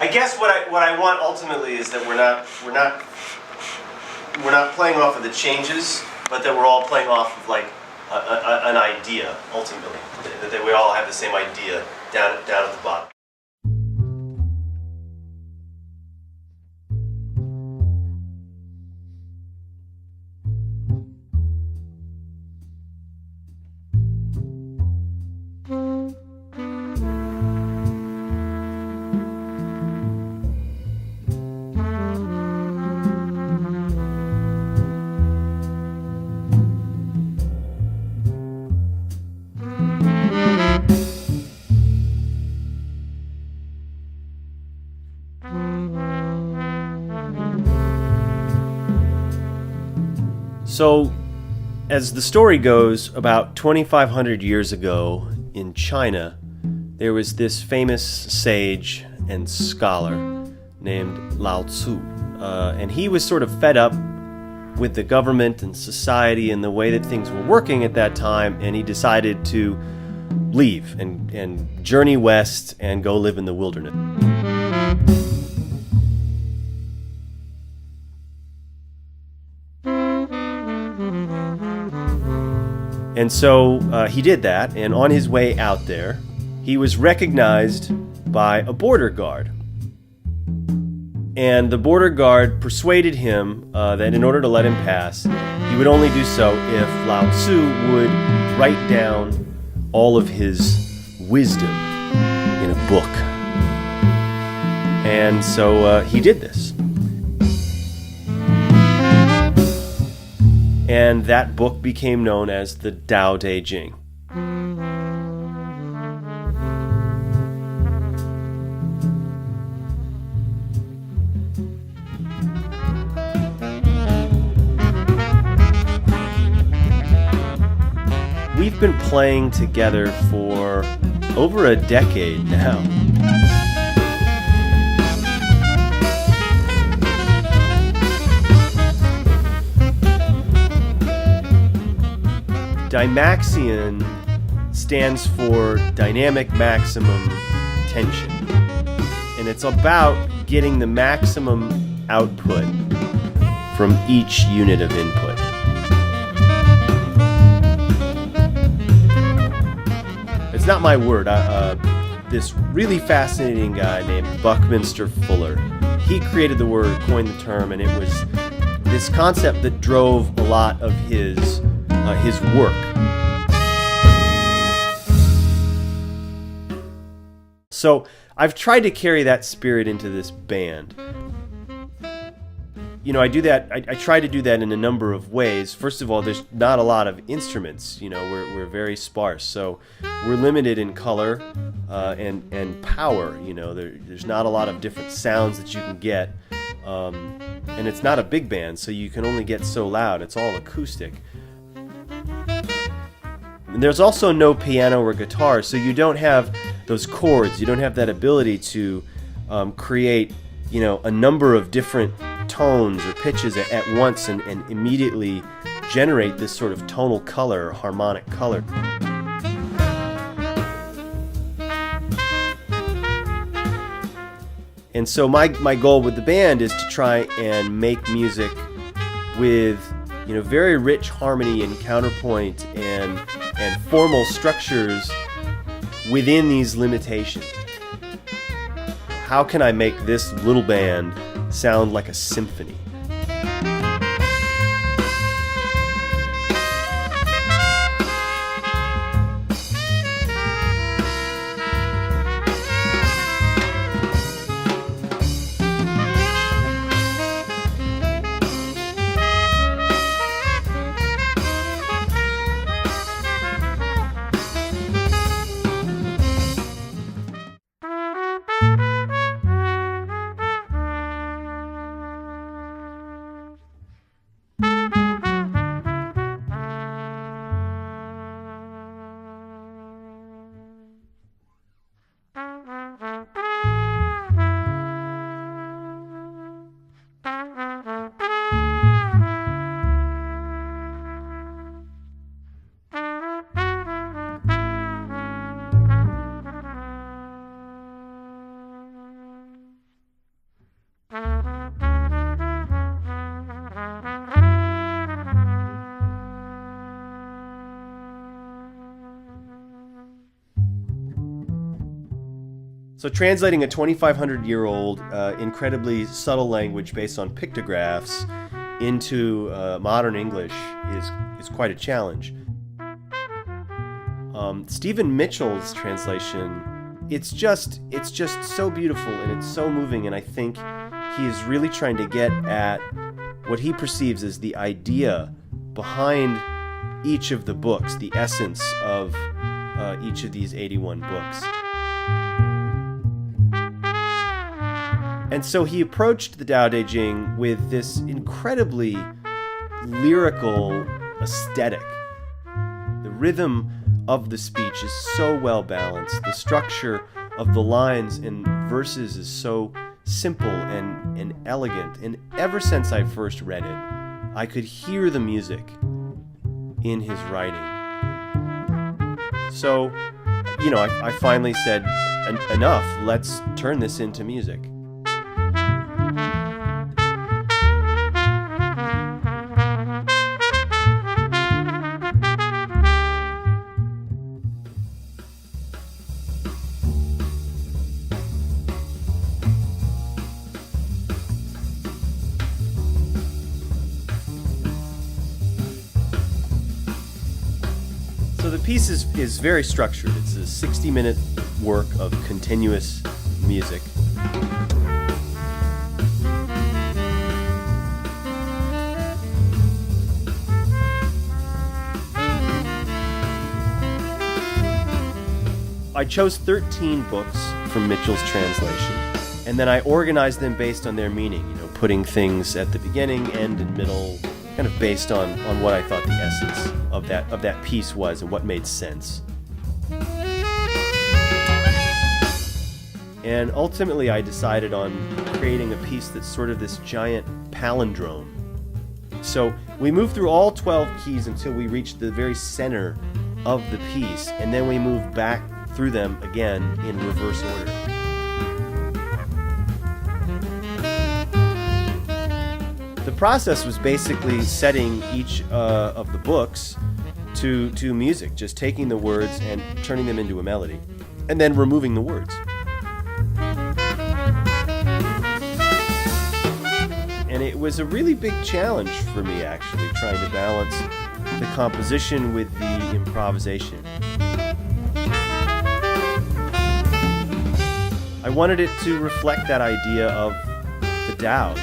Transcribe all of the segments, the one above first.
I guess what I want ultimately is that we're not playing off of the changes, but that we're all playing off of like an idea ultimately. That we all have the same idea down at the bottom. So, as the story goes, about 2,500 years ago in China, there was this famous sage and scholar named Lao Tzu. And he was sort of fed up with the government and society and the way that things were working at that time, and he decided to leave and journey west and go live in the wilderness. And so he did that, and on his way out there, he was recognized by a border guard. And the border guard persuaded him that in order to let him pass, he would only do so if Lao Tzu would write down all of his wisdom in a book. And so he did this. And that book became known as the Tao De Jing. We've been playing together for over a decade now. Dymaxion stands for dynamic maximum tension, and it's about getting the maximum output from each unit of input. It's not my word. This really fascinating guy named Buckminster Fuller, he created the word, coined the term, and it was this concept that drove a lot of his work. So I've tried to carry that spirit into this band. You know, I do that. I try to do that in a number of ways. First of all, there's not a lot of instruments. You know, we're very sparse, so we're limited in color and power. You know, there's not a lot of different sounds that you can get, and it's not a big band, so you can only get so loud. It's all acoustic. And there's also no piano or guitar, so you don't have those chords. You don't have that ability to create, you know, a number of different tones or pitches at once and immediately generate this sort of tonal color or harmonic color. And so my goal with the band is to try and make music with, you know, very rich harmony and counterpoint and formal structures within these limitations. How can I make this little band sound like a symphony? So translating a 2,500-year-old incredibly subtle language based on pictographs into modern English is quite a challenge. Stephen Mitchell's translation, it's just so beautiful and it's so moving, and I think he is really trying to get at what he perceives as the idea behind each of the books, the essence of each of these 81 books. And so he approached the Tao De Jing with this incredibly lyrical aesthetic. The rhythm of the speech is so well balanced. The structure of the lines and verses is so simple and elegant. And ever since I first read it, I could hear the music in his writing. So, I finally said, enough, let's turn this into music. So the piece is very structured. It's a 60-minute work of continuous music. I chose 13 books from Mitchell's translation, and then I organized them based on their meaning, putting things at the beginning, end, and middle, kind of based on what I thought the essence of that piece was and what made sense. And ultimately I decided on creating a piece that's sort of this giant palindrome. So we move through all 12 keys until we reach the very center of the piece, and then we move back through them again in reverse order. The process was basically setting each of the books to music, just taking the words and turning them into a melody, and then removing the words. And it was a really big challenge for me, actually, trying to balance the composition with the improvisation. I wanted it to reflect that idea of the Tao,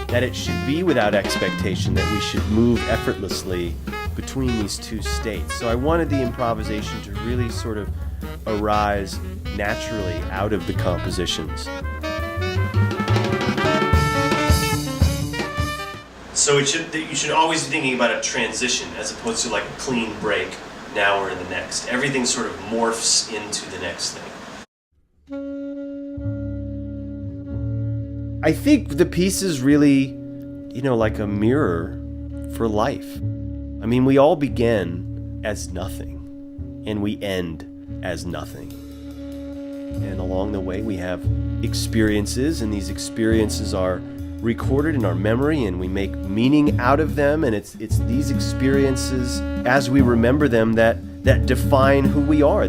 that it should be without expectation, that we should move effortlessly between these two states. So I wanted the improvisation to really sort of arise naturally out of the compositions. So you should always be thinking about a transition as opposed to like a clean break, now we're in the next. Everything sort of morphs into the next thing. I think the piece is really, like a mirror for life. I mean, we all begin as nothing, and we end as nothing. And along the way, we have experiences, and these experiences are recorded in our memory, and we make meaning out of them, and it's these experiences, as we remember them, that define who we are.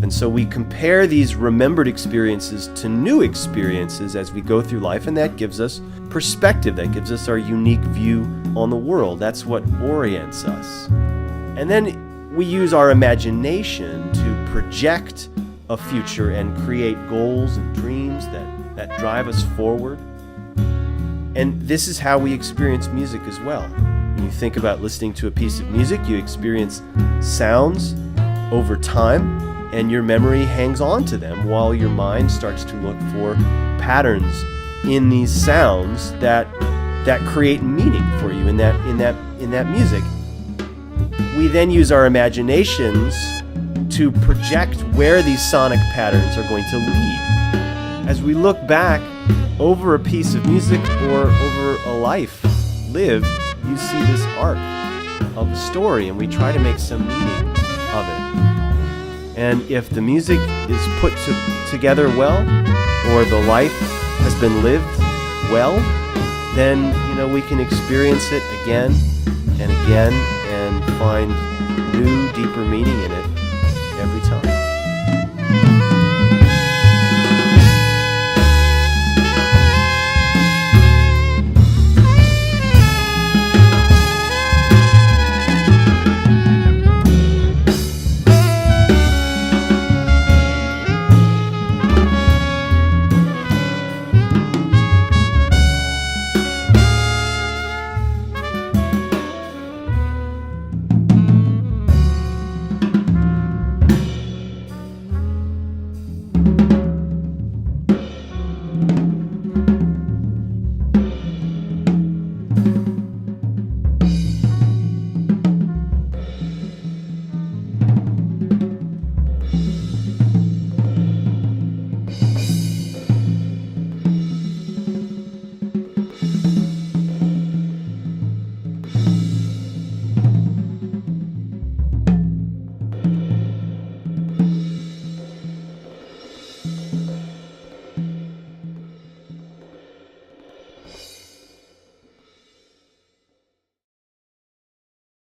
And so we compare these remembered experiences to new experiences as we go through life, and that gives us perspective, that gives us our unique view on the world. That's what orients us. And then we use our imagination to project a future and create goals and dreams that drive us forward. And this is how we experience music as well. When you think about listening to a piece of music, you experience sounds over time, and your memory hangs on to them while your mind starts to look for patterns in these sounds that create meaning for you in that music. We then use our imaginations to project where these sonic patterns are going to lead. As we look back over a piece of music or over a life lived, you see this arc of a story, and we try to make some meaning of it. And if the music is put together well, or the life has been lived well, then we can experience it again and again and find new, deeper meaning in it every time.